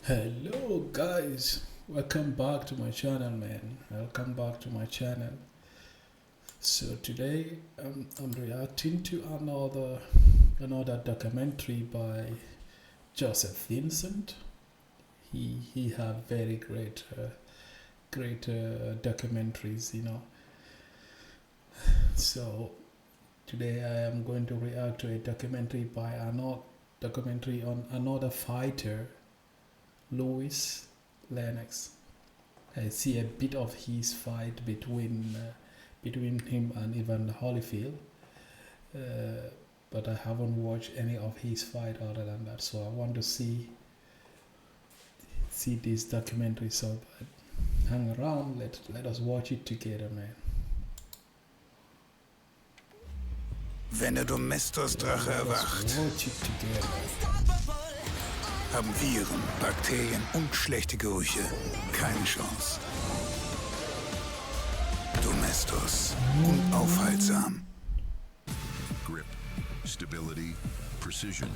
Hello guys, welcome back to my channel, man. Welcome back to my channel. So today I'm reacting to another documentary by Joseph Vincent. He have very great documentaries, So today I am going to react to a documentary on another fighter, Lennox. I see a bit of his fight between him and Evan Holyfield, but I haven't watched any of his fight other than that. So I want to see this documentary. So hang around. Let us watch it together, man. Wenn der Domestos-Drache erwacht, haben Viren, Bakterien und schlechte Gerüche keine Chance. Domestos, unaufhaltsam. Grip, stability, precision.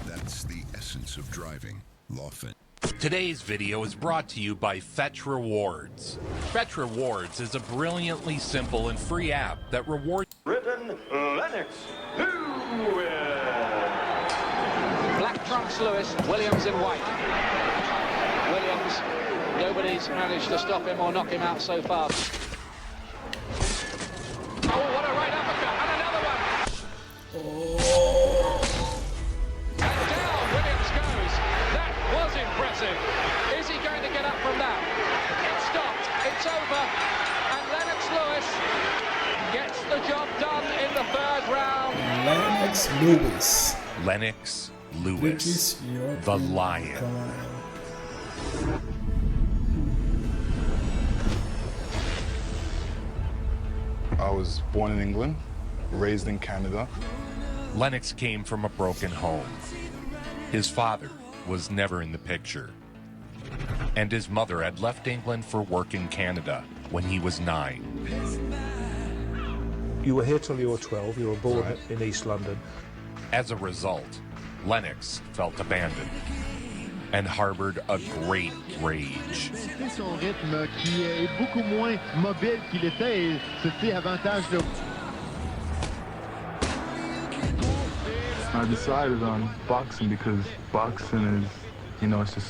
That's the essence of driving. Lawfin. Today's video is brought to you by Fetch Rewards. Fetch Rewards is a brilliantly simple and free app that rewards Lennox Lewis. Black trunks Lewis, Williams in white. Williams, nobody's managed to stop him or knock him out so far. Oh, what a right uppercut, and another one! And down Williams goes. That was impressive. Is he going to get up from that? It's stopped, it's over, and Lennox Lewis gets the job done in the third round. Lennox Lewis. Lennox Lewis, the Lion. I was born in England, raised in Canada. Lennox came from a broken home. His father was never in the picture, and his mother had left England for work in Canada when he was 9. You were here till you were 12, you were born in East London. As a result, Lennox felt abandoned and harbored a great rage. Son rythme qui est beaucoup moins mobile qu'il était, c'était avantage de... I decided on boxing because boxing is,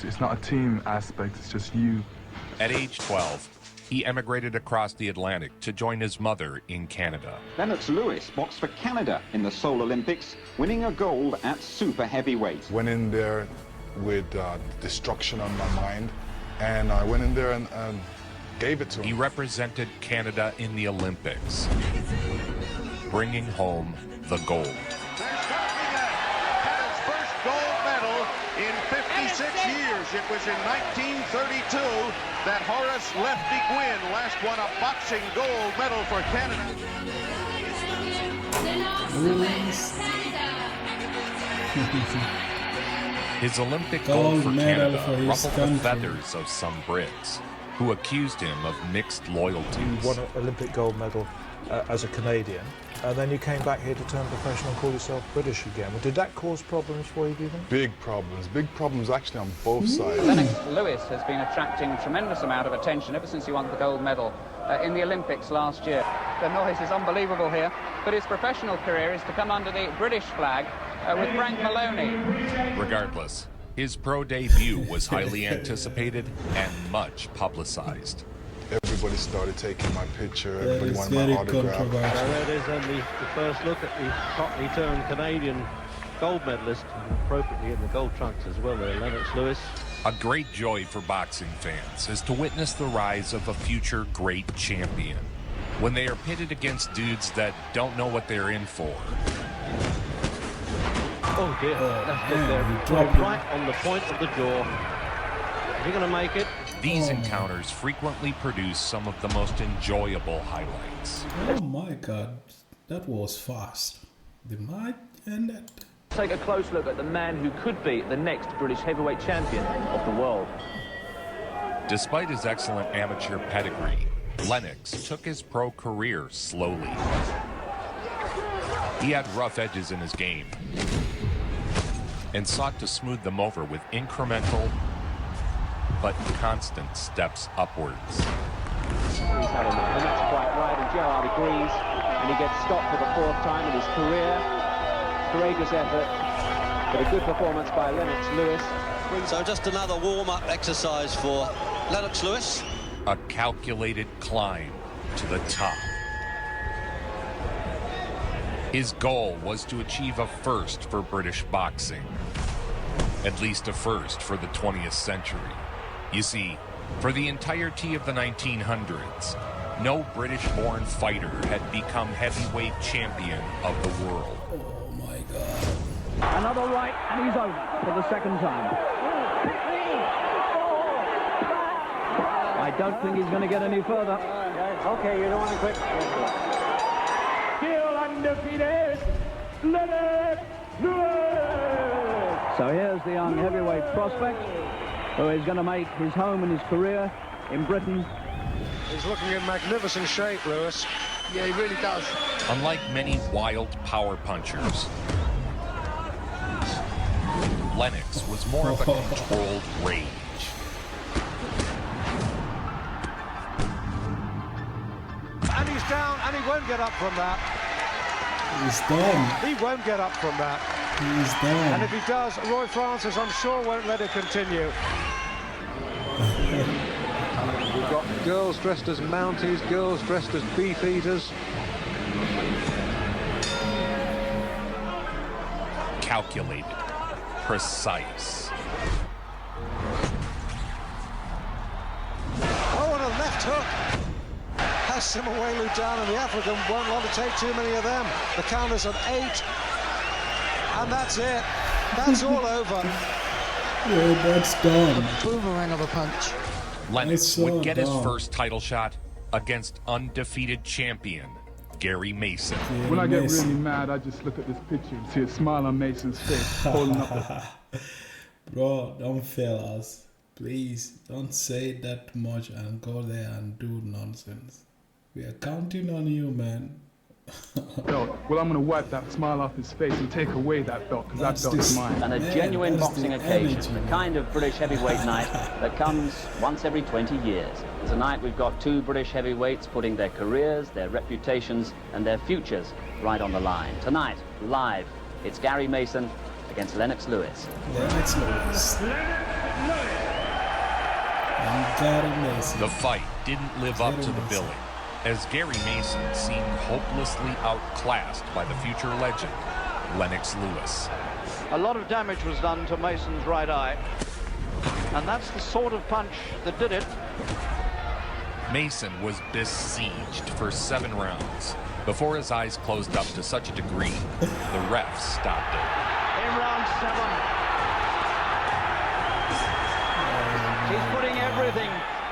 it's not a team aspect, it's just you. At age 12, he emigrated across the Atlantic to join his mother in Canada. Lennox Lewis boxed for Canada in the Seoul Olympics, winning a gold at super heavyweight. Went in there with destruction on my mind, and I went in there and gave it to him. He represented Canada in the Olympics, bringing home the gold. Canada's first gold medal in 56 years. It was in 1932 that Horace Lefty Gwynn last won a boxing gold medal for Canada. His Olympic gold for Canada ruffled the feathers of some Brits, who accused him of mixed loyalties. You won an Olympic gold medal as a Canadian, and then you came back here to turn professional and call yourself British again. Did that cause problems for you, do you think? Big problems actually on both sides. Lennox Lewis has been attracting a tremendous amount of attention ever since he won the gold medal in the Olympics last year. The noise is unbelievable here, but his professional career is to come under the British flag with Frank Maloney. Regardless, his pro debut was highly anticipated and much publicized. Everybody started taking my picture, everybody wanted my autograph. There is only the first look at the hotly turned Canadian gold medalist, appropriately in the gold trunks as well there, Lennox Lewis. A great joy for boxing fans is to witness the rise of a future great champion when they are pitted against dudes that don't know what they're in for. Oh dear, that's just there, right on the point of the jaw. Is he going to make it? These encounters frequently produce some of the most enjoyable highlights. Oh my god, that was fast. The might end it. Take a close look at the man who could be the next British heavyweight champion of the world. Despite his excellent amateur pedigree, Lennox took his pro career slowly. He had rough edges in his game and sought to smooth them over with incremental but constant steps upwards. He's had enough, and that's quite right, and Gerard agrees, and he gets stopped for the 4th time in his career. Courageous effort, but a good performance by Lennox Lewis. So just another warm-up exercise for Lennox Lewis. A calculated climb to the top. His goal was to achieve a first for British boxing. At least a first for the 20th century. You see, for the entirety of the 1900s, no British-born fighter had become heavyweight champion of the world. Oh my God. Another right, and he's over for the 2nd time. I don't think he's going to get any further. Okay, you don't want to quit. Still undefeated, Lennox Lewis. So here's the young heavyweight prospect who is going to make his home and his career in Britain. He's looking in magnificent shape, Lewis. Yeah, he really does. Unlike many wild power punchers, Lennox was more of a controlled rage. And he's down, and he won't get up from that. He's done. He won't get up from that. He's done. And if he does, Roy Francis, I'm sure, won't let it continue. We've got girls dressed as Mounties, girls dressed as beef eaters. Calculated, precise. Oh, and a left hook. Has Simawelu down, and the African won't want to take too many of them. The counter's at 8. And that's it. That's all over. Yeah, that's done. Boomerang of a punch. Lennox would get his first title shot against undefeated champion Gary Mason. When I get really mad, I just look at this picture and see a smile on Mason's face, holding up the... Bro, don't fail us. Please, don't say that much and go there and do nonsense. We are counting on you, man. Belt. Well, I'm going to wipe that smile off his face and take away that belt, because that belt is mine. And a genuine boxing occasion, the kind of British heavyweight night that comes once every 20 years. Tonight we've got 2 British heavyweights putting their careers, their reputations and their futures right on the line. Tonight, live, it's Gary Mason against Lennox Lewis. Lennox Lewis. And Gary Mason. The fight didn't live up to the billing, as Gary Mason seemed hopelessly outclassed by the future legend, Lennox Lewis. A lot of damage was done to Mason's right eye, and that's the sort of punch that did it. Mason was besieged for 7 rounds before his eyes closed up to such a degree the ref stopped it. In round 7, he's putting everything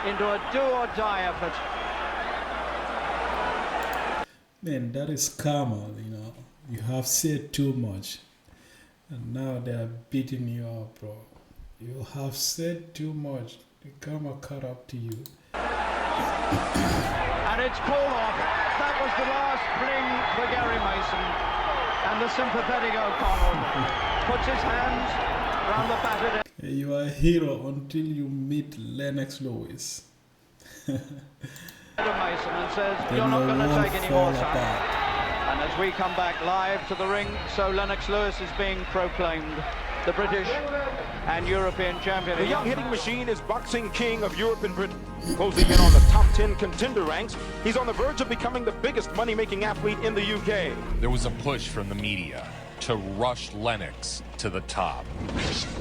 into a do-or-die effort. Man, that is karma, you know. You have said too much, and now they are beating you up, bro. You have said too much. The karma caught up to you. And it's pulled off. That was the last fling for Gary Mason. And the sympathetic O'Connell puts his hands round the battered end. Hey, you are a hero until you meet Lennox Lewis. Mason and says, you're not going to take any more, son. And as we come back live to the ring, so Lennox Lewis is being proclaimed the British and European champion. The young hitting machine is boxing king of Europe and Britain. Closing in on the top 10 contender ranks, he's on the verge of becoming the biggest money-making athlete in the UK. There was a push from the media to rush Lennox to the top.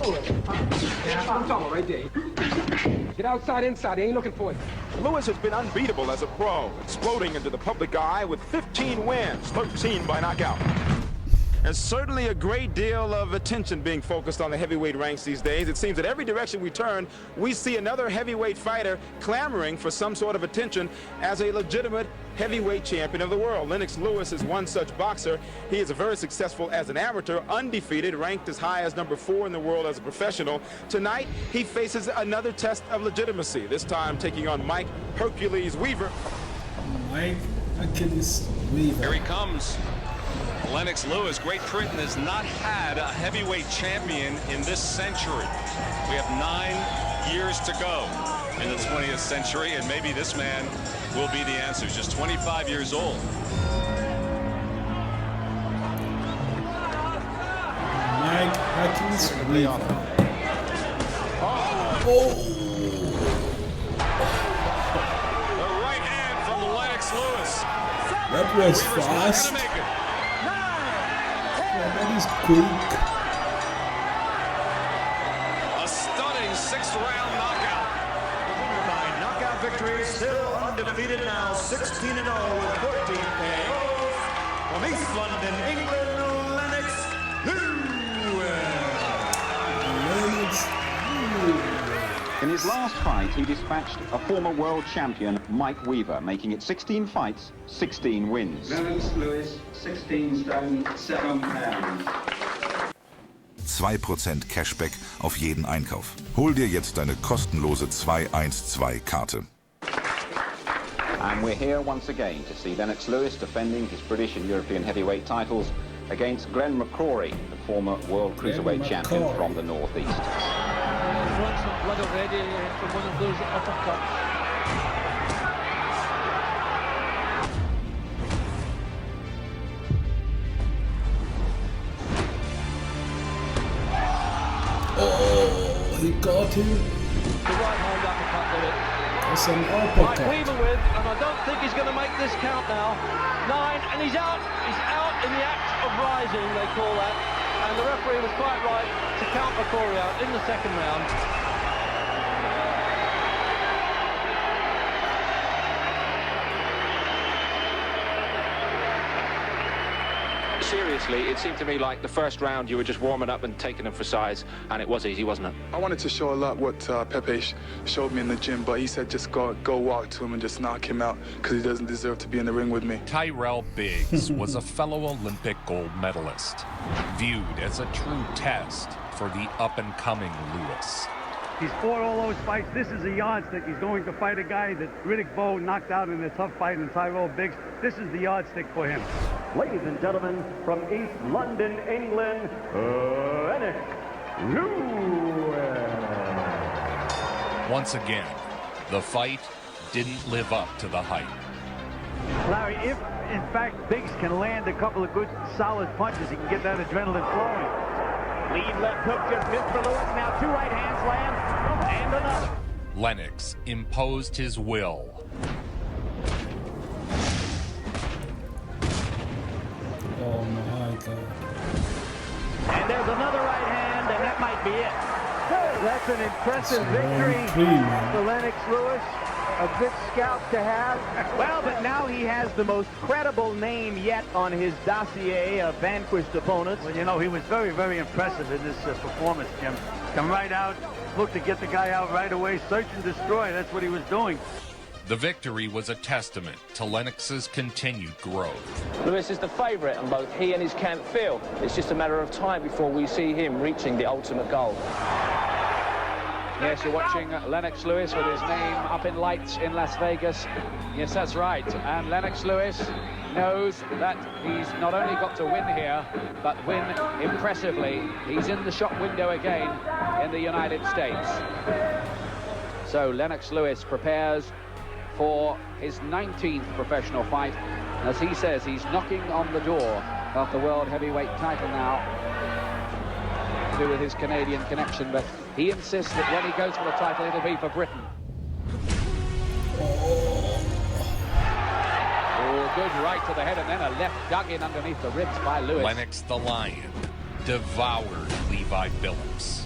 I'm talking right there. Get outside, inside. He ain't looking for it. Lewis has been unbeatable as a pro, exploding into the public eye with 15 wins, 13 by knockout. And certainly a great deal of attention being focused on the heavyweight ranks these days. It seems that every direction we turn, we see another heavyweight fighter clamoring for some sort of attention as a legitimate heavyweight champion of the world. Lennox Lewis is one such boxer. He is very successful as an amateur, undefeated, ranked as high as number 4 in the world as a professional. Tonight, he faces another test of legitimacy, this time taking on Mike Hercules Weaver. Mike Hercules Weaver. Here he comes. Lennox Lewis, Great Britain has not had a heavyweight champion in this century. We have 9 years to go in the 20th century, and maybe this man will be the answer. He's just 25 years old. Mike Hawkins. The right hand from Lennox Lewis. That was fast. That is quick. A stunning 6th-round knockout. By knockout victory, still undefeated now, 16-0 with 14 KOs. From East London, England, Lennox Lewis. In his last fight, he dispatched a former world champion, Mike Weaver, making it 16 fights, 16 wins. Lennox Lewis, 16 stone, 7 pounds. 2% Cashback auf jeden Einkauf. Hol dir jetzt deine kostenlose 212-Karte. And we're here once again to see Lennox Lewis defending his British and European heavyweight titles against Glenn McCrory, the former world cruiserweight champion from the northeast. He's run some blood already from one of those uppercuts. Oh, he got him. The right hand uppercut did it. That's an uppercut. Mike Weaver with, and I don't think he's going to make this count now. 9, and he's out. He's out in the act of rising, they call that. And the referee was quite right to count McCrory out in the second round. Seriously, it seemed to me like the first round you were just warming up and taking him for size, and it was easy, wasn't it? I wanted to show a lot what Pepe showed me in the gym, but he said just go walk to him and just knock him out because he doesn't deserve to be in the ring with me. Tyrell Biggs was a fellow Olympic gold medalist, viewed as a true test for the up-and-coming Lewis. He's fought all those fights. This is a yardstick. He's going to fight a guy that Riddick Bowe knocked out in a tough fight in Tyrell Biggs. This is the yardstick for him. Ladies and gentlemen, from East London, England, Lennox Lewis. Once again, the fight didn't live up to the hype. Larry, if in fact Biggs can land a couple of good solid punches, he can get that adrenaline flowing. Lead left hook just missed for Lewis. Now 2 right hands land, and another. Lennox imposed his will. Oh my God. And there's another right hand, and that might be it. That's an impressive victory for Lennox Lewis. A good scout to have. Well, but now he has the most credible name yet on his dossier of vanquished opponents. Well, you know, he was very, very impressive in this performance, Jim. Come right out, look to get the guy out right away, search and destroy. That's what he was doing. The victory was a testament to Lennox's continued growth. Lewis is the favourite, and both he and his camp feel it's just a matter of time before we see him reaching the ultimate goal. Yes, you're watching Lennox Lewis with his name up in lights in Las Vegas. Yes, that's right. And Lennox Lewis knows that he's not only got to win here, but win impressively. He's in the shop window again in the United States. So Lennox Lewis prepares for his 19th professional fight. As he says, he's knocking on the door of the world heavyweight title now, to do with his Canadian connection, but he insists that when he goes for the title, it'll be for Britain. Oh, good right to the head, and then a left dug in underneath the ribs by Lewis. Lennox the Lion devoured Levi Phillips.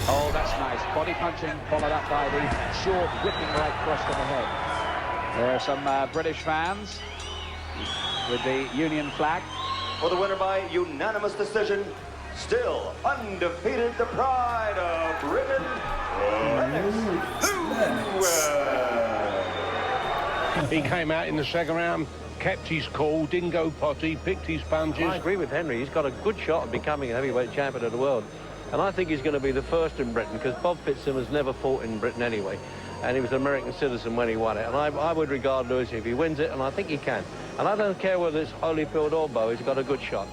Oh, that's nice. Body punching, followed up by the short, whipping right cross to the head. There are some British fans with the Union flag. For the winner by unanimous decision, still undefeated, the pride of Britain, Lennox Lewis. He came out in the second round, kept his cool, didn't go potty, picked his punches. I agree with Henry. He's got a good shot at becoming a heavyweight champion of the world. And I think he's going to be the first in Britain, because Bob Fitzsimmons never fought in Britain anyway. and he was an American citizen when he won it. And I would regard Lewis, if he wins it, and I think he can. And I don't care whether it's Holyfield or Bowe, he's got a good shot.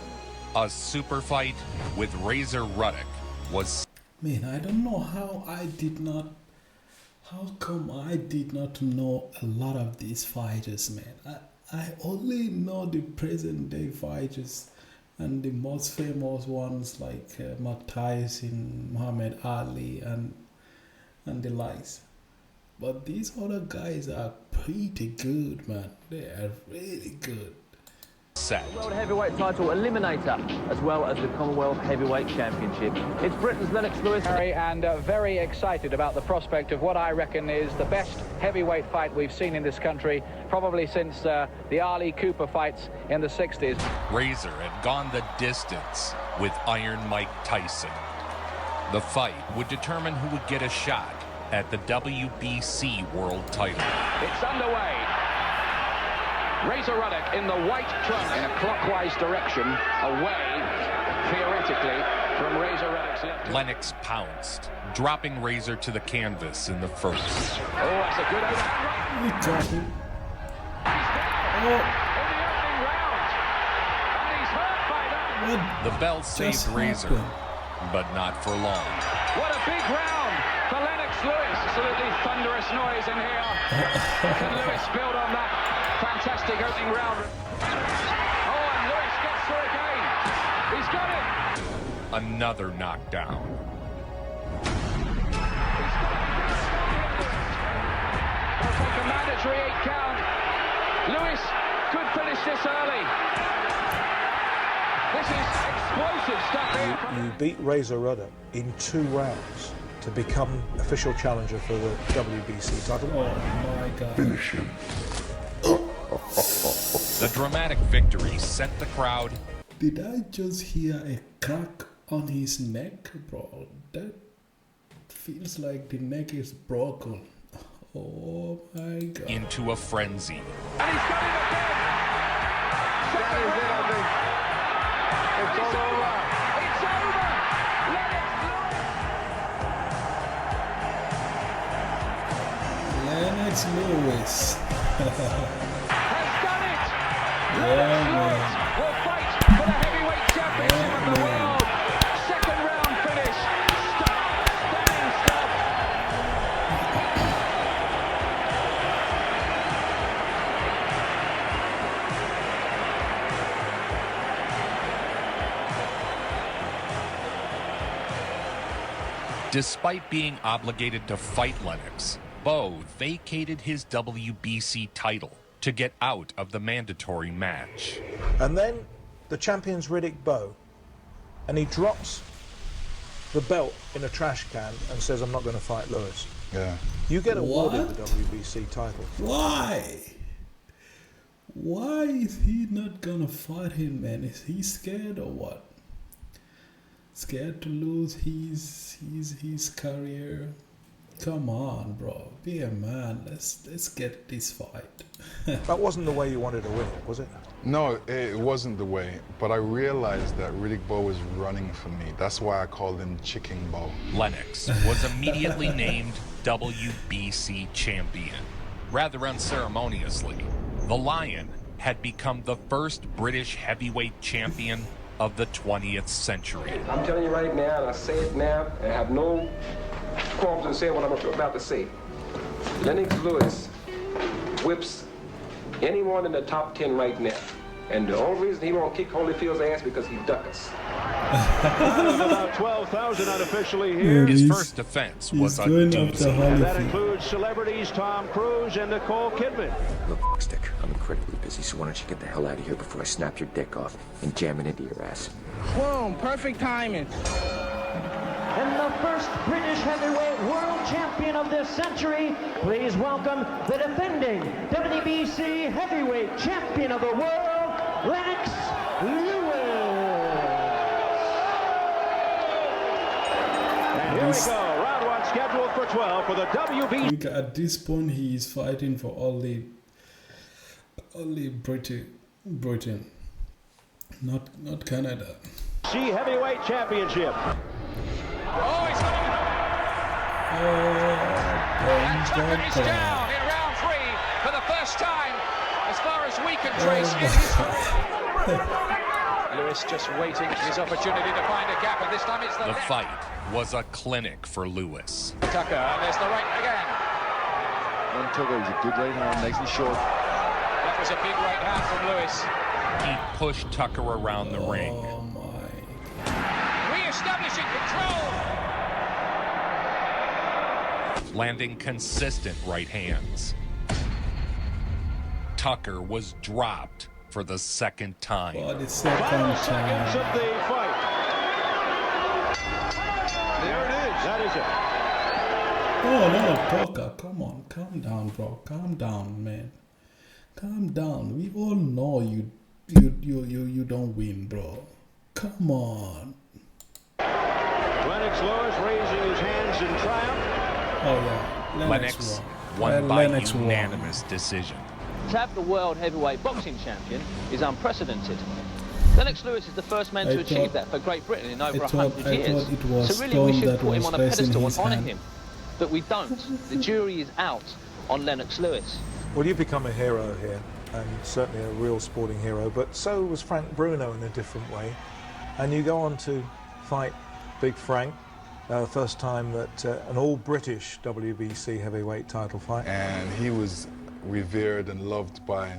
A super fight with Razor Ruddock was... Man, I don't know how come I did not know a lot of these fighters, man. I only know the present day fighters and the most famous ones like Mike Tyson, Muhammad Ali, and the likes. But these other guys are pretty good, man. They are really good. The World Heavyweight title eliminator, as well as the Commonwealth Heavyweight Championship. It's Britain's Lennox Lewis. And very excited about the prospect of what I reckon is the best heavyweight fight we've seen in this country, probably since the Ali Cooper fights in the 60s. Razor had gone the distance with Iron Mike Tyson. The fight would determine who would get a shot at the WBC World title. It's underway. Razor Ruddock in the white trunks in a clockwise direction, away, theoretically, from Razor Ruddock's left. Lennox pounced, dropping Razor to the canvas in the first. Oh, that's a good overhand right. He's down in the opening round, and he's hurt by that. The bell saved Razor, but not for long. What a big round for Lennox Lewis. Absolutely thunderous noise in here. Can Lewis build on that fantastic opening round? Oh, and Lewis gets through again. He's got it. Another knockdown. They'll take a mandatory 8 count. Lewis could finish this early. This is explosive stuff here. You beat Razor Ruddock in 2 rounds to become official challenger for the WBC title. Oh my God. Finish him. The dramatic victory sent the crowd. Did I just hear a crack on his neck, bro? That feels like the neck is broken. Oh my God. Into a frenzy. And he's got it again. That is it, I think. It's all over. It's over. Lennox Lewis. Has done it. Yeah, man. Will fight for the heavyweight championship of the world. Second round finish. Stunning stuff. Despite being obligated to fight Lennox, Bowe vacated his WBC title to get out of the mandatory match. And then the champion's Riddick Bowe, and he drops the belt in a trash can and says, I'm not going to fight Lewis. Yeah. You get awarded the WBC title. Why? Why is he not gonna fight him, man? Is he scared or what? Scared to lose his career? Come on, bro. Be a man. Let's get this fight. That wasn't the way you wanted to win it, was it? No, it wasn't the way. But I realized that Riddick Bowe was running for me. That's why I called him Chicken Bowe. Lennox was immediately named WBC champion. Rather unceremoniously, the Lion had become the first British heavyweight champion of the 20th century. I'm telling you right now, and I say it now, and I have no qualms in saying what I'm about to say. Lennox Lewis whips anyone in the top 10 right now. And the only reason he won't kick Holyfield's ass because he duck us. About 12,000 unofficially here. His first defense was a doozy. And that includes celebrities Tom Cruise and Nicole Kidman. Look, Stick, I'm incredibly busy, so why don't you get the hell out of here before I snap your dick off and jam it into your ass. Boom, perfect timing. And the first British heavyweight world champion of this century, please welcome the defending WBC heavyweight champion of the world, Lennox Lewis. And here we go, round one scheduled for 12 for the WBC. I think at this point he is fighting for only Britain, not Canada. Heavyweight championship. Oh, he's got And Tucker is down in round 3 for the first time, as far as we can trace in history. Lewis just waiting his opportunity to find a gap, and this time it's the fight was a clinic for Lewis. Tucker, and there's the right again. Tucker, he's a good right hand, nice and short. That was a big right hand from Lewis. He pushed Tucker around the ring. Re-establishing control. Landing consistent right hands. Tucker was dropped for the second time. For the second Final time. seconds of the fight. There it is. That is it. Oh no, Tucker, come on, calm down, bro. Calm down, man. Calm down. We all know you don't win, bro. Come on. Lennox Lewis raising his hands in triumph. Oh yeah, Lennox won by unanimous decision. To have the world heavyweight boxing champion is unprecedented. Lennox Lewis is the first man to achieve that for Great Britain in over 100 years. It was so really we should put him on a pedestal and honour hand. him. But we don't. The jury is out on Lennox Lewis. Well, you've become a hero here, and certainly a real sporting hero, but so was Frank Bruno in a different way. And you go on to fight Big Frank, first time that an all-British WBC heavyweight title fight. And he was revered and loved by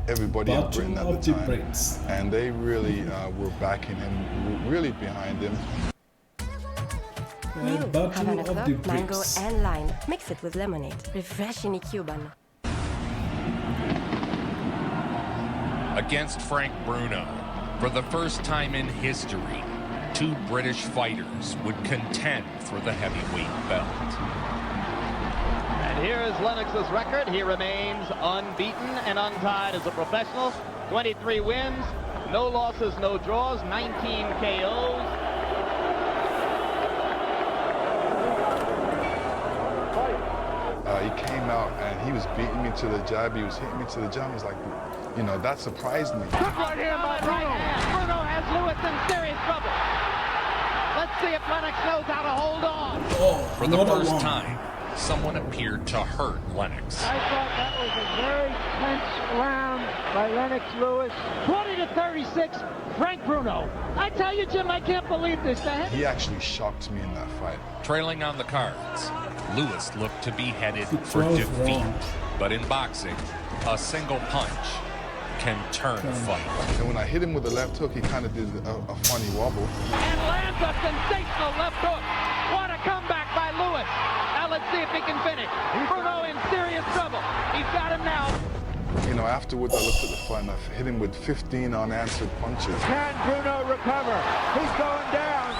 everybody in Britain at the time. And they really were backing him, really behind him. New Havana Club, mango and lime. Mix it with lemonade. Refreshingly Cuban. Against Frank Bruno, for the first time in history, 2 British fighters would contend for the heavyweight belt. And here is Lennox's record. He remains unbeaten and untied as a professional. 23 wins, no losses, no draws, 19 KOs. He came out and he was beating me to the jab. He was hitting me to the jab. I was like, you know, that surprised me. Good right hand by Bruno. Bruno has Lewis in serious trouble. Let's see if Lennox knows how to hold on. For the first time, someone appeared to hurt Lennox. I thought that was a very tense round by Lennox Lewis. 20-36, Frank Bruno. I tell you, Jim, I can't believe this. He actually shocked me in that fight. Trailing on the cards, Lewis looked to be headed for defeat. But in boxing, a single punch can turn a fight. And when I hit him with the left hook, he kind of did a funny wobble. And lands a sensational left hook. What a comeback by Lewis. Now let's see if he can finish. Bruno in serious trouble. He's got him now. You know, afterwards I looked at the fight and I hit him with 15 unanswered punches. Can Bruno recover? He's going down.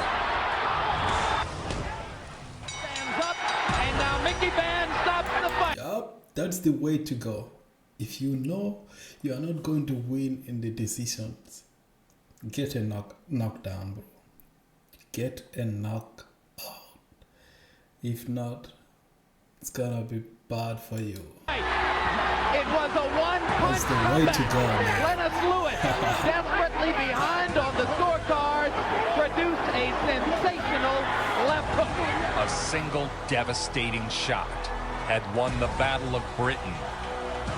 Stands up, and now Mickey Van stops the fight. Yup, that's the way to go. If you know you are not going to win in the decisions, get a knockdown, bro. Get a knockout. If not, it's gonna be bad for you. It was a one-punch comeback. Lennox Lewis, desperately behind on the scorecard, produced a sensational left hook. A single devastating shot had won the Battle of Britain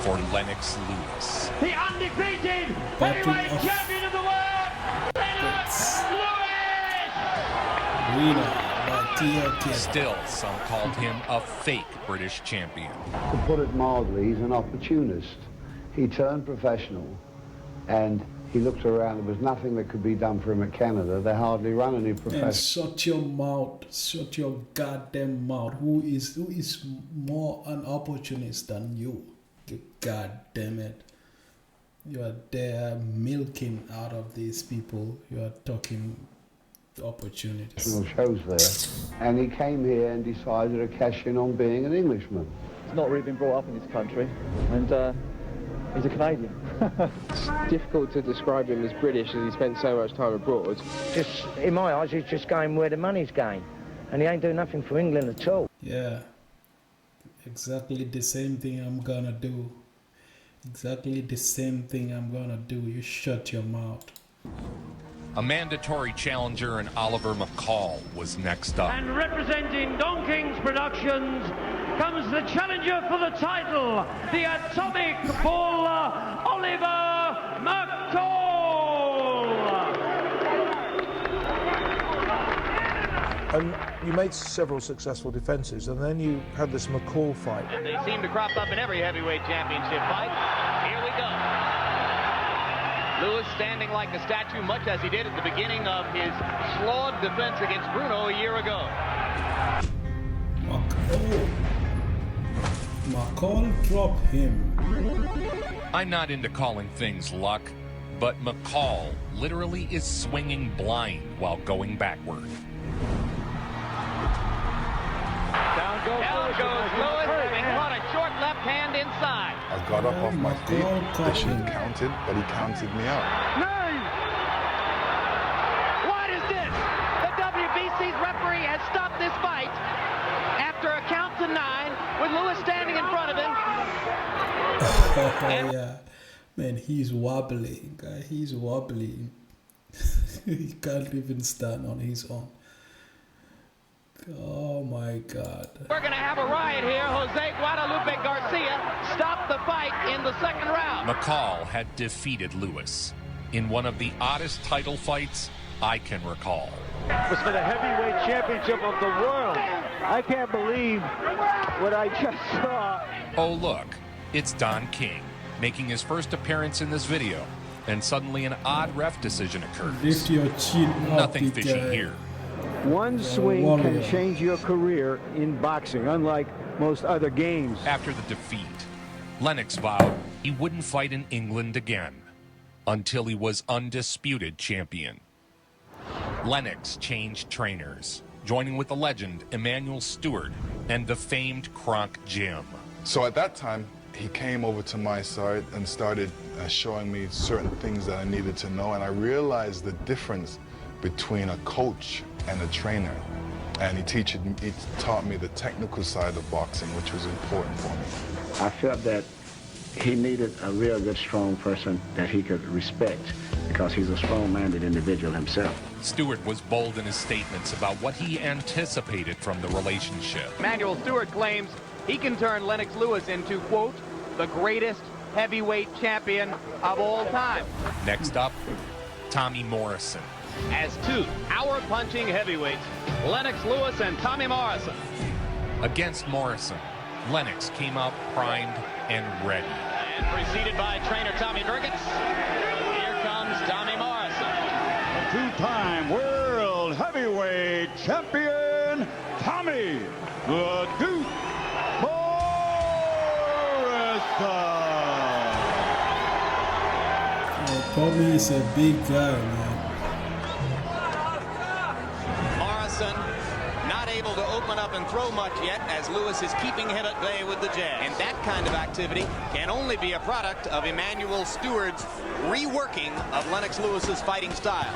for Lennox Lewis. The undefeated heavyweight champion of the world, Lennox Lewis! Still, some called him a fake British champion. To put it mildly, he's an opportunist. He turned professional and he looked around. There was nothing that could be done for him at Canada. They hardly run any professional. And shut your mouth. Shut your goddamn mouth. Who is more an opportunist than you? God damn it. You are there milking out of these people. You are talking opportunities. Shows there, and he came here and decided to cash in on being an Englishman. He's not really been brought up in this country, and he's a Canadian. It's difficult to describe him as British as he spent so much time abroad. Just, in my eyes, he's just going where the money's going, and he ain't doing nothing for England at all. Yeah, exactly the same thing I'm gonna do. Exactly the same thing I'm gonna do. You shut your mouth. A mandatory challenger in Oliver McCall was next up. And representing Don King's Productions comes the challenger for the title, the Atomic Bull, Oliver McCall. And you made several successful defenses, and then you had this McCall fight. And they seem to crop up in every heavyweight championship fight. Here we go. Lewis standing like a statue, much as he did at the beginning of his flawed defense against Bruno a year ago. McCall dropped him. I'm not into calling things luck, but McCall literally is swinging blind while going backward. Down goes Lewis, having caught a short left hand inside. I got up off my feet. They should have counted, but he counted me out. Nine! What is this? The WBC's referee has stopped this fight after a count to 9 with Lewis standing in front of him. Yeah, man, he's wobbling, guy. He's wobbling. He can't even stand on his own. Oh my God. We're going to have a riot here. Jose Guadalupe Garcia stopped the fight in the second round. McCall had defeated Lewis in one of the oddest title fights I can recall. It was for the heavyweight championship of the world. I can't believe what I just saw. Oh look, it's Don King making his first appearance in this video, and suddenly an odd ref decision occurs. Lift your chin up, Nothing fishy here. One swing can change your career in boxing, unlike most other games. After the defeat, Lennox vowed he wouldn't fight in England again until he was undisputed champion. Lennox changed trainers, joining with the legend Emanuel Stewart and the famed Kronk Jim. So at that time, he came over to my side and started showing me certain things that I needed to know, and I realized the difference between a coach and a trainer. And he taught me the technical side of boxing, which was important for me. I felt that he needed a real good, strong person that he could respect, because he's a strong-minded individual himself. Stewart was bold in his statements about what he anticipated from the relationship. Emanuel Stewart claims he can turn Lennox Lewis into, quote, the greatest heavyweight champion of all time. Next up, Tommy Morrison. As two power-punching heavyweights, Lennox Lewis and Tommy Morrison. Against Morrison, Lennox came out primed and ready. And preceded by trainer Tommy Durgitz, here comes Tommy Morrison. Two-time world heavyweight champion, Tommy the Duke Morrison. Tommy is a big guy, man. Not able to open up and throw much yet, as Lewis is keeping him at bay with the jab. And that kind of activity can only be a product of Emanuel Stewart's reworking of Lennox Lewis's fighting style.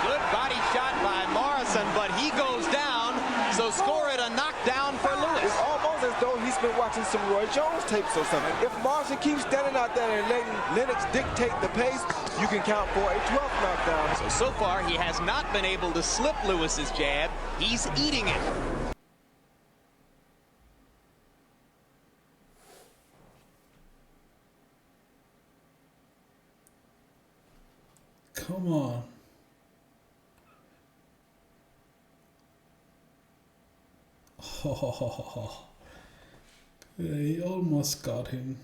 Good body shot by Morrison, but he goes down, so score it a knockdown for Lewis. It's almost as though he's been watching some Roy Jones tapes or something. If Morrison keeps standing out there and letting Lennox dictate the pace, you can count for a 12th knockdown. So far, he has not been able to slip Lewis's jab. He's eating it. Come on. Oh, yeah, he almost got him.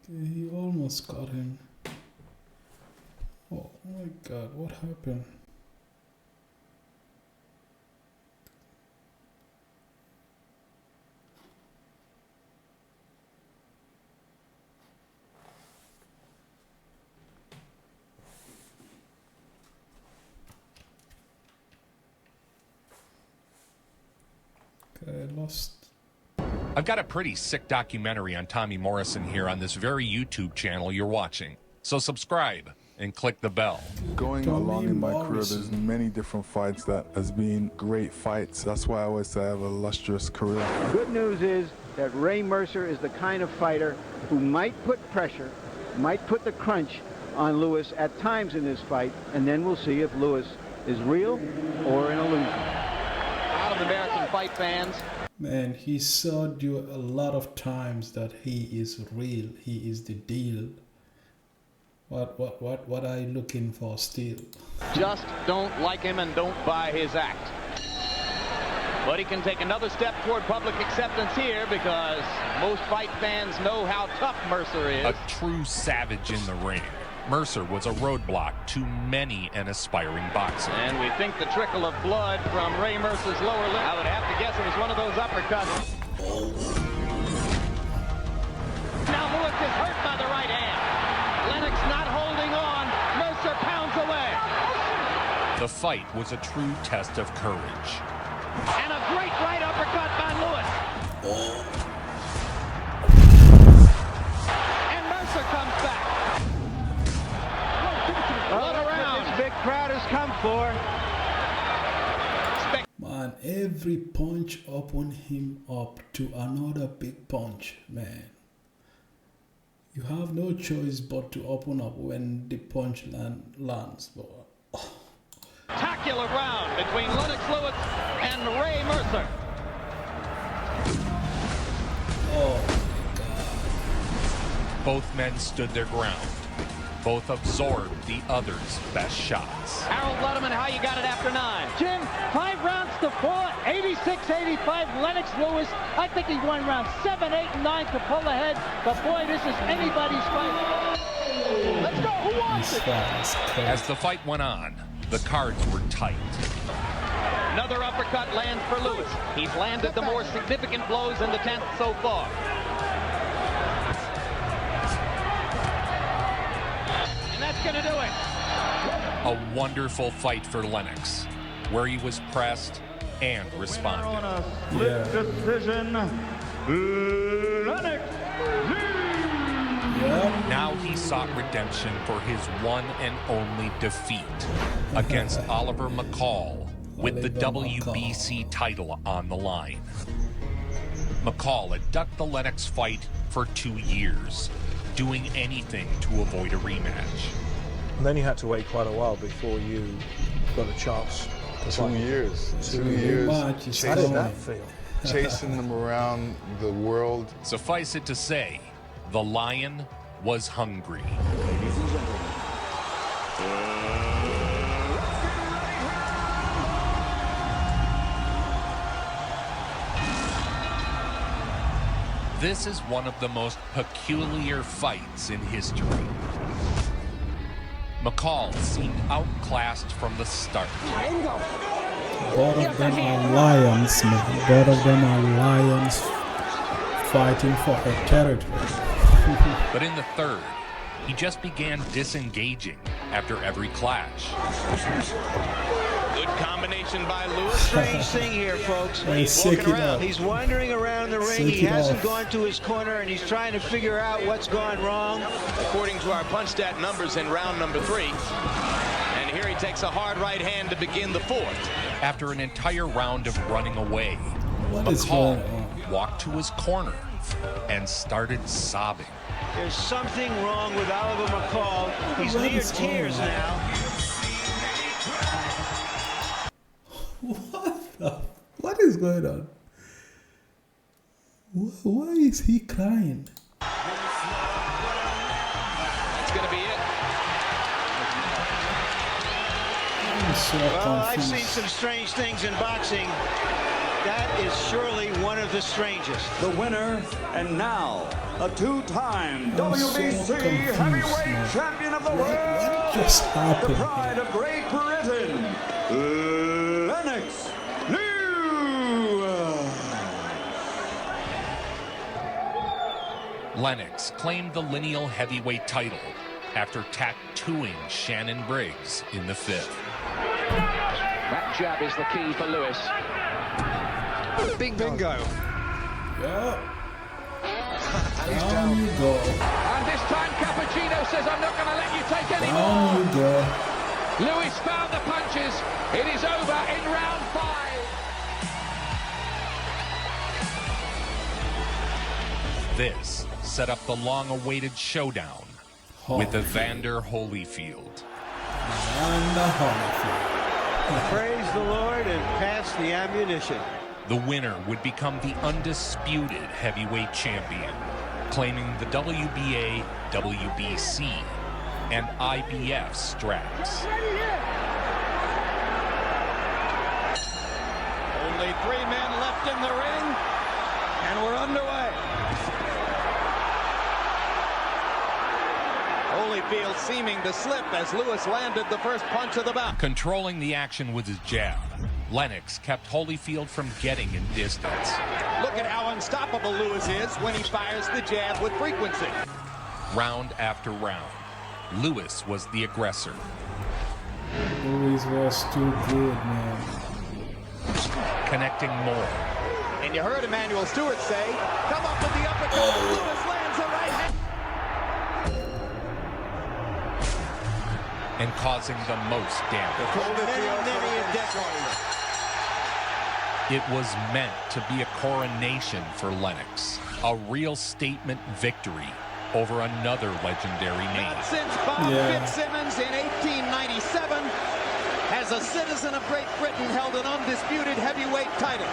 He almost got him. Oh my God, what happened? Okay, I lost. I've got a pretty sick documentary on Tommy Morrison here on this very YouTube channel you're watching. So subscribe and click the bell. Going along in my career, there's many different fights that has been great fights. That's why I always say I have a illustrious career. Good news is that Ray Mercer is the kind of fighter who might put pressure, might put the crunch on Lewis at times in this fight, and then we'll see if Lewis is real or an illusion. Out of American fight fans. Man, he showed you a lot of times that he is real, he is the deal. What are you looking for still? Just don't like him and don't buy his act. But he can take another step toward public acceptance here because most fight fans know how tough Mercer is. A true savage in the ring. Mercer was a roadblock to many an aspiring boxer. And we think the trickle of blood from Ray Mercer's lower lip, I would have to guess it was one of those uppercuts. Now Lewis is hurt by the right hand. Lennox not holding on. Mercer pounds away. The fight was a true test of courage. And a great right uppercut by Lewis. And Mercer comes back. What around this big crowd has come for. Man, every punch opened him up to another big punch, man. You have no choice but to open up when the punch lands. Spectacular round between Lennox Lewis and Ray Mercer. Oh my God. Both men stood their ground. Both absorbed the other's best shots. Harold Letterman, how you got it after 9? Jim, 5 rounds to 4, 86-85, Lennox Lewis. I think he won rounds 7, 8, and 9 to pull ahead. But boy, this is anybody's fight. Let's go, who wants it? As the fight went on, the cards were tight. Another uppercut lands for Lewis. He's landed the more significant blows in the 10th so far. Gonna do it. A wonderful fight for Lennox, where he was pressed and responded. On a split decision, Lennox Lewis. Now he sought redemption for his one and only defeat against Oliver McCall with the WBC title on the line. McCall had ducked the Lennox fight for 2 years, doing anything to avoid a rematch. And then you had to wait quite a while before you got a chance. 2 years. 2 years. How did that feel? Chasing them around the world. Suffice it to say, the Lion was hungry. Ladies and gentlemen. This is one of the most peculiar fights in history. McCall seemed outclassed from the start. Both of them are lions, man. Both of them are lions fighting for a territory. But in the third, he just began disengaging after every clash. Good combination by Lewis. Strange thing here, folks. Hey, He's walking around. He's wandering around the ring. He hasn't gone to his corner, and he's trying to figure out what's gone wrong. According to our punch stat numbers in round number 3. And here he takes a hard right hand to begin the 4th. After an entire round of running away, McCall walked to his corner and started sobbing. There's something wrong with Oliver McCall. He's near tears now. What is going on? Why is he crying? That's going to be it. Well, I've seen some strange things in boxing. That is surely one of the strangest. The winner, and now a two-time WBC heavyweight champion of the world, just happened? the pride of Great Britain, Lennox Lewis. Lennox claimed the lineal heavyweight title after tattooing Shannon Briggs in the 5th. That jab is the key for Lewis. Bingo. Yeah. And this time, Captain Gino says, I'm not going to let you take any Down more. you go. Lewis found the punches. It is over in round 5. This set up the long-awaited showdown with Evander Holyfield. Praise the Lord and pass the ammunition. The winner would become the undisputed heavyweight champion, claiming the WBA, WBC, and IBF straps. Only 3 men left in the ring, and we're underway. Holyfield seeming to slip as Lewis landed the first punch of the bout. Controlling the action with his jab, Lennox kept Holyfield from getting in distance. Look at how unstoppable Lewis is when he fires the jab with frequency. Round after round, Lewis was the aggressor. Lewis was too good, man. Connecting more. And you heard Emmanuel Stewart say, come up with the uppercut. Lewis lands a right hand. And causing the most damage. It was meant to be a coronation for Lennox, a real statement victory over another legendary name. Not since Bob Fitzsimmons in 1897 has a citizen of Great Britain held an undisputed heavyweight title.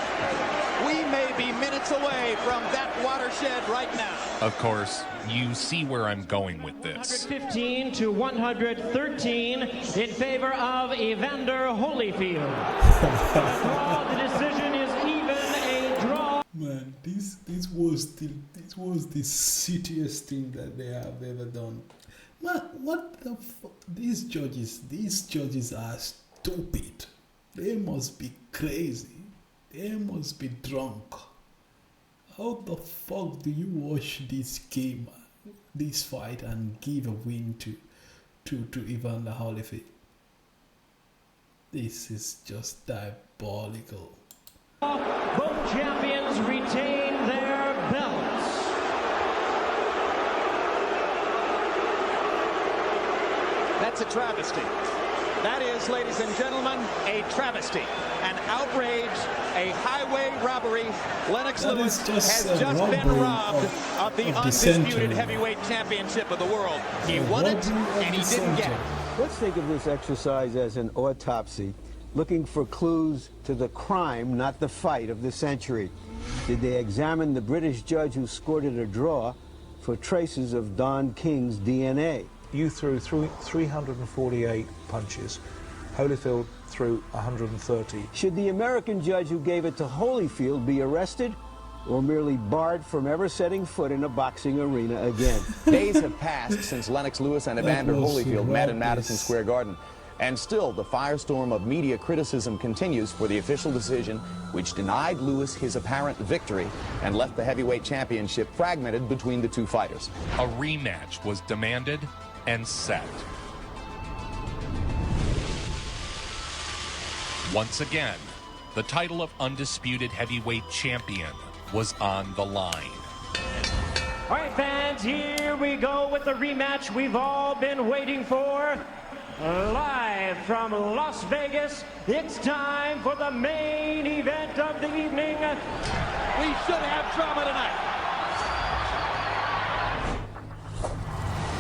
We may be minutes away from that watershed right now. Of course, you see where I'm going with this. 115 to 113 in favor of Evander Holyfield. The decision is even a draw. Man, this was the shittiest thing that they have ever done. Man, what the fuck? These judges are stupid. They must be crazy. They must be drunk. How the fuck do you watch this game, this fight, and give a win to Evander Holyfield? This is just diabolical. Both champions retain their belts. That's a travesty. That is, ladies and gentlemen, a travesty, an outrage, a highway robbery. Lennox Lewis has just been robbed of the undisputed heavyweight championship of the world. He won it, and he didn't get it. Let's think of this exercise as an autopsy, looking for clues to the crime, not the fight of the century. Did they examine the British judge who scored it a draw for traces of Don King's DNA? You threw 348 punches. Holyfield threw 130. Should the American judge who gave it to Holyfield be arrested or merely barred from ever setting foot in a boxing arena again? Days have passed since Lennox Lewis and Evander Holyfield met in Madison Square Garden. And still, the firestorm of media criticism continues for the official decision which denied Lewis his apparent victory and left the heavyweight championship fragmented between the two fighters. A rematch was demanded and set. Once again, the title of undisputed heavyweight champion was on the line. All right, fans, here we go with the rematch we've all been waiting for. Live from Las Vegas, it's time for the main event of the evening. We should have drama tonight.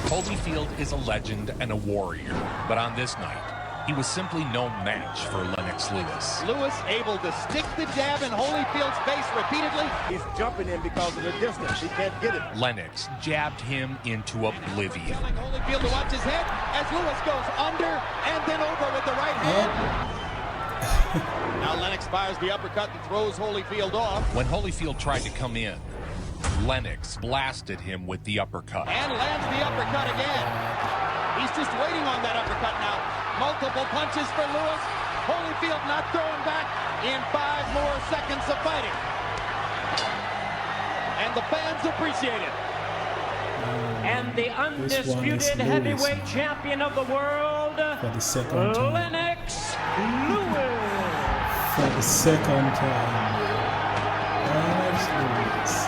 Holyfield is a legend and a warrior, but on this night, he was simply no match for Lennox Lewis. Lewis able to stick the jab in Holyfield's face repeatedly. He's jumping in because of the distance. He can't get it. Lennox jabbed him into oblivion. Telling Holyfield to watch his head as Lewis goes under and then over with the right hand. Now Lennox fires the uppercut and throws Holyfield off. When Holyfield tried to come in, Lennox blasted him with the uppercut. And lands the uppercut again. He's just waiting on that uppercut now. Multiple punches for Lewis. Holyfield not throwing back in 5 more seconds of fighting. And the fans appreciate it. And the undisputed heavyweight champion of the world, for the second time. Lennox Lewis. For the second time. Lennox Lewis.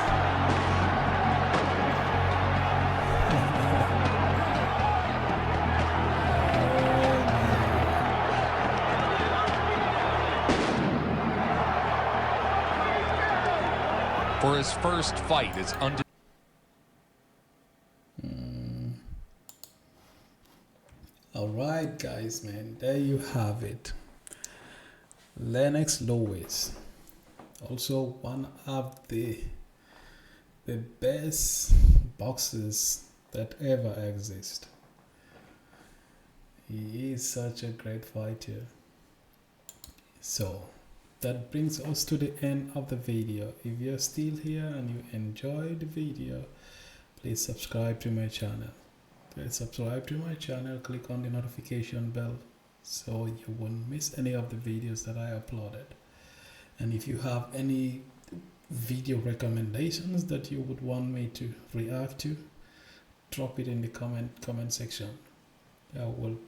his first fight is undefeated. Alright guys, man, there you have it. Lennox Lewis, also one of the best boxers that ever exist. He is such a great fighter. So that brings us to the end of the video. If you're still here and you enjoyed the video, please subscribe to my channel. Please subscribe to my channel, click on the notification bell so you won't miss any of the videos that I uploaded. And if you have any video recommendations that you would want me to react to, drop it in the comment section. I will